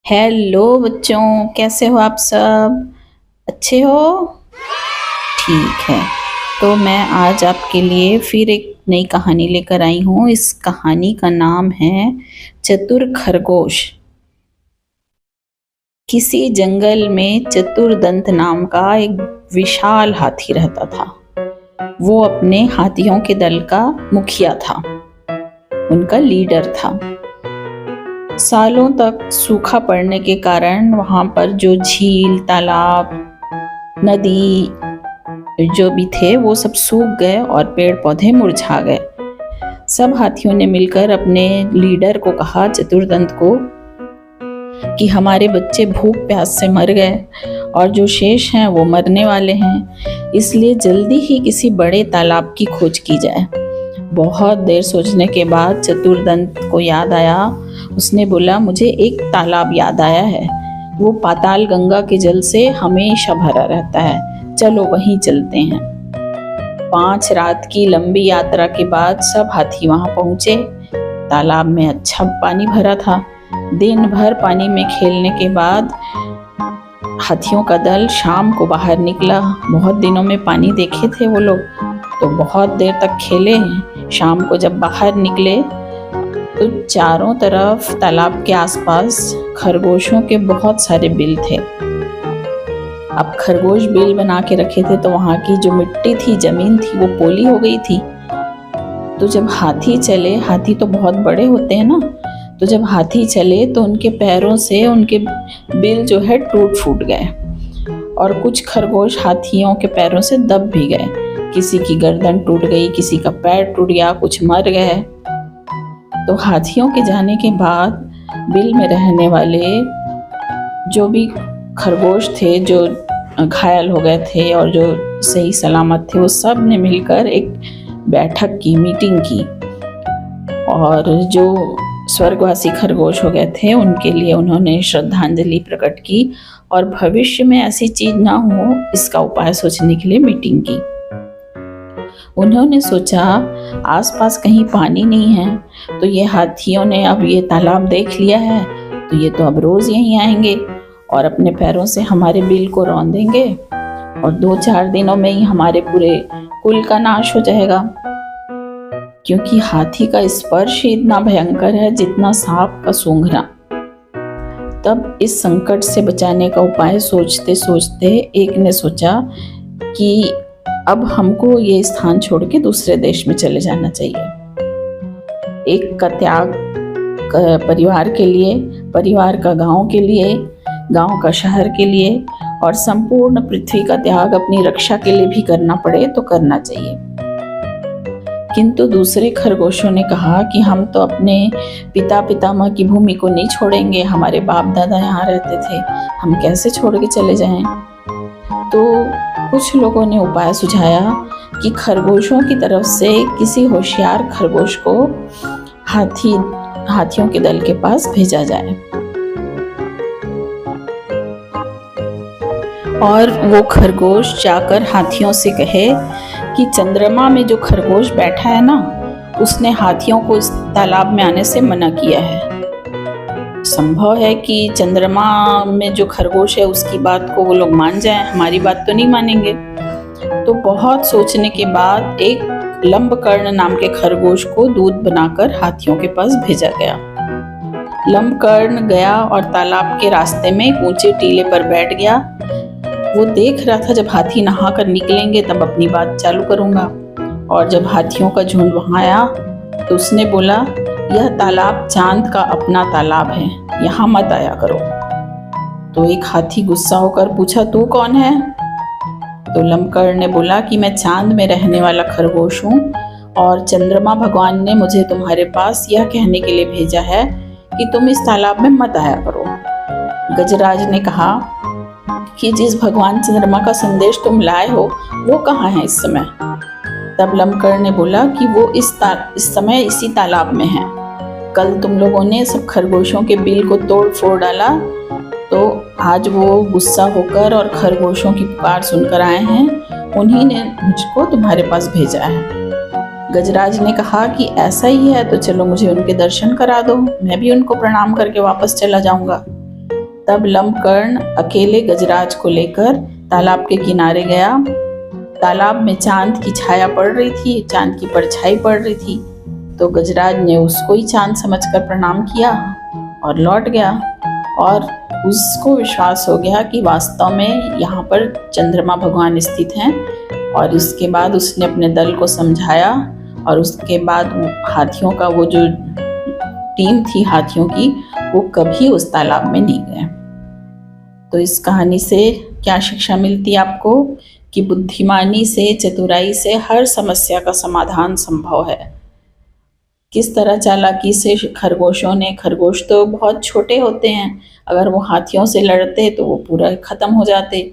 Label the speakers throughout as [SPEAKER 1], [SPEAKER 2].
[SPEAKER 1] Hello बच्चों, कैसे हो आप सब? अच्छे हो? ठीक है। तो मैं आज आपके लिए फिर एक नई कहानी लेकर आई हूँ। इस कहानी का नाम है चतुर खरगोश। किसी जंगल में चतुरदंत नाम का एक विशाल हाथी रहता था। वो अपने हाथियों के दल का मुखिया था, उनका लीडर था। सालों तक सूखा पड़ने के कारण वहाँ पर जो झील, तालाब, नदी जो भी थे वो सब सूख गए और पेड़ पौधे मुरझा गए। सब हाथियों ने मिलकर अपने लीडर को कहा, चतुरदंत को, कि हमारे बच्चे भूख प्यास से मर गए और जो शेष हैं वो मरने वाले हैं, इसलिए जल्दी ही किसी बड़े तालाब की खोज की जाए। बहुत देर सोचने के बाद चतुरदंत को याद आया। उसने बोला, मुझे एक तालाब याद आया है, वो पाताल गंगा के जल से हमेशा भरा रहता है, चलो वहीं चलते हैं। 5 रात की लंबी यात्रा के बाद सब हाथी वहां पहुंचे। तालाब में अच्छा पानी भरा था। दिन भर पानी में खेलने के बाद हाथियों का दल शाम को बाहर निकला। बहुत दिनों में पानी देखे थे वो लोग, तो बहुत देर तक खेले। शाम को जब बाहर निकले तो चारों तरफ तालाब के आसपास खरगोशों के बहुत सारे बिल थे। अब खरगोश बिल बना के रखे थे, तो वहाँ की जो मिट्टी थी, जमीन थी, वो पोली हो गई थी। तो जब हाथी चले, हाथी तो बहुत बड़े होते हैं ना, तो जब हाथी चले तो उनके पैरों से उनके बिल जो है टूट फूट गए और कुछ खरगोश हाथियों के पैरों से दब भी गए। किसी की गर्दन टूट गई, किसी का पैर टूट गया, कुछ मर गए। तो हाथियों के जाने के बाद बिल में रहने वाले जो भी खरगोश थे, जो घायल हो गए थे और जो सही सलामत थे, वो सब ने मिलकर एक बैठक की, मीटिंग की, और जो स्वर्गवासी खरगोश हो गए थे उनके लिए उन्होंने श्रद्धांजलि प्रकट की और भविष्य में ऐसी चीज ना हो इसका उपाय सोचने के लिए मीटिंग की। उन्होंने सोचा, आसपास कहीं पानी नहीं है, तो ये हाथियों ने अब ये तालाब देख लिया है, तो ये तो अब रोज यहीं आएंगे और अपने पैरों से हमारे बिल को रौंदेंगे और 2-4 दिनों में ही हमारे पूरे कुल का नाश हो जाएगा। क्योंकि हाथी का स्पर्श ही इतना भयंकर है जितना सांप का सूंघना। तब इस संकट से बचाने का उपाय सोचते सोचते एक ने सोचा कि अब हमको ये स्थान छोड़ के दूसरे देश में चले जाना चाहिए। एक का त्याग परिवार के लिए, परिवार का गांव के लिए, गांव का शहर के लिए, और संपूर्ण पृथ्वी का त्याग अपनी रक्षा के लिए भी करना पड़े तो करना चाहिए। किंतु दूसरे खरगोशों ने कहा कि हम तो अपने पिता पितामह की भूमि को नहीं छोड़ेंगे, हमारे बाप दादा यहाँ रहते थे, हम कैसे छोड़ के चले जाएं। तो कुछ लोगों ने उपाय सुझाया कि खरगोशों की तरफ से किसी होशियार खरगोश को हाथियों के दल के पास भेजा जाए और वो खरगोश जाकर हाथियों से कहे कि चंद्रमा में जो खरगोश बैठा है ना, उसने हाथियों को इस तालाब में आने से मना किया है। संभव है कि चंद्रमा में जो खरगोश है उसकी बात को वो लोग मान जाएं, हमारी बात तो नहीं मानेंगे। तो बहुत सोचने के बाद एक लंबकर्ण नाम के खरगोश को दूत बनाकर हाथियों के पास भेजा गया। लंबकर्ण गया और तालाब के रास्ते में एक ऊंचे टीले पर बैठ गया। वो देख रहा था जब हाथी नहा कर निकलेंगे तब अपनी बात चालू करूंगा। और जब हाथियों का झुंड वहां आया तो उसने बोला, यह तालाब चांद का अपना तालाब है, यहाँ मत आया करो। तो एक हाथी गुस्सा होकर पूछा, तू कौन है? तो लंबकर्ण ने बोला कि मैं चांद में रहने वाला खरगोश हूँ और चंद्रमा भगवान ने मुझे तुम्हारे पास यह कहने के लिए भेजा है कि तुम इस तालाब में मत आया करो। गजराज ने कहा कि जिस भगवान चंद्रमा का संदेश तुम लाए हो वो कहाँ है इस समय? तब लंबकर्ण ने बोला कि वो इस समय इसी तालाब में है। कल तुम लोगों ने सब खरगोशों के बिल को तोड़ फोड़ डाला, तो आज वो गुस्सा होकर और खरगोशों की पुकार सुनकर आए हैं, उन्हीं ने मुझको तुम्हारे पास भेजा है। गजराज ने कहा कि ऐसा ही है तो चलो मुझे उनके दर्शन करा दो, मैं भी उनको प्रणाम करके वापस चला जाऊंगा। तब लंबकर्ण अकेले गजराज को लेकर तालाब के किनारे गया। तालाब में चांद की छाया पड़ रही थी, चांद की परछाई पड़ रही थी, तो गजराज ने उसको ही चांद समझकर प्रणाम किया और लौट गया। और उसको विश्वास हो गया कि वास्तव में यहाँ पर चंद्रमा भगवान स्थित हैं। और उसके बाद उसने अपने दल को समझाया और उसके बाद हाथियों का वो जो टीम थी हाथियों की, वो कभी उस तालाब में नहीं गए। तो इस कहानी से क्या शिक्षा मिलती है आपको? कि बुद्धिमानी से, चतुराई से हर समस्या का समाधान संभव है। किस तरह चालाकी से खरगोश तो बहुत छोटे होते हैं, अगर वो हाथियों से लड़ते तो वो पूरा ख़त्म हो जाते,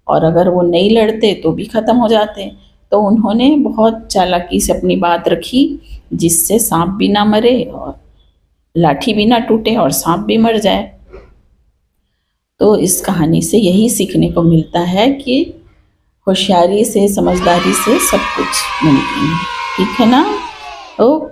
[SPEAKER 1] और अगर वो नहीं लड़ते तो भी ख़त्म हो जाते। तो उन्होंने बहुत चालाकी से अपनी बात रखी, जिससे सांप भी ना मरे और लाठी भी ना टूटे और सांप भी मर जाए। तो इस कहानी से यही सीखने को मिलता है कि होशियारी से, समझदारी से सब कुछ मुमकिन है। ठीक है ना? ओके।